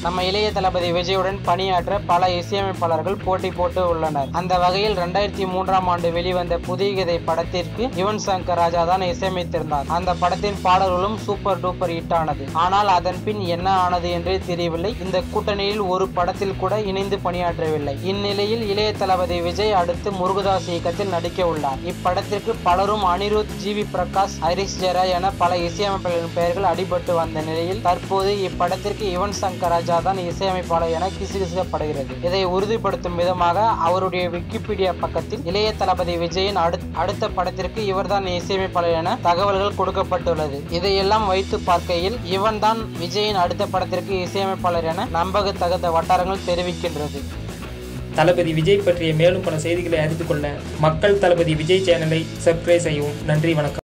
நம்ம இளைய தளபதி விஜயுடன் பணியாற்ற பல இசையமைப்பாளர்கள் போட்டி போட்டு உள்ளனர். அந்த வகையில் 2003ஆம் ஆண்டு வெளிவந்த புதிய கதை படத்திற்கு யுவன் சங்கர் ராஜா தான் இசையமைத்திருந்தார். அந்த படத்தின் பாடல்களும் சூப்பர் டூப்பர் ஹிட் ஆனது. ஆனால் அதன் பின் என்ன ஆனது என்றே தெரியவில்லை. இந்த கூட்டணியில் ஒரு படத்தில் கூட இணைந்து பணியாற்றவில்லை. இந்நிலையில் இளைய தளபதி விஜய் அடுத்து முருகதாஸ் இயக்கத்தில் நடிக்க உள்ளார். இப்படத்திற்கு பலரும் அனிருத், ஜிவி பிரகாஷ், ஹரிஷ் ஜெயராஜ் என பல இசையமைப்பாளர்களின் பெயர்கள் அடிபட்டு வந்த நிலையில் தற்போது இப்படத்திற்கு யுவன் சங்கர் ராஜா தான் இசையமைப்பாளர் என கிசுகிசுக்கப்படுகிறது. இதை உறுதிப்படுத்தும் விதமாக அவருடைய விக்கிபீடியா பக்கத்தில் இளைய தளபதி விஜயின் அடுத்த படத்திற்கு இவர்தான் இசையமைப்பாளர் என தகவல்கள் கொடுக்கப்பட்டுள்ளது. இதையெல்லாம் வைத்து பார்க்கையில் இவன் தான் விஜயின் அடுத்த படத்திற்கு இசையமைப்பாளர் என நம்பகத்தகுந்த வட்டாரங்கள் தெரிவிக்கின்றது. தளபதி விஜய் பற்றிய மேலும் பல செய்திகளை அறிந்து கொள்ள மக்கள் தளபதி விஜய் சேனலை சப்ஸ்கிரைப் செய்யவும். நன்றி, வணக்கம்.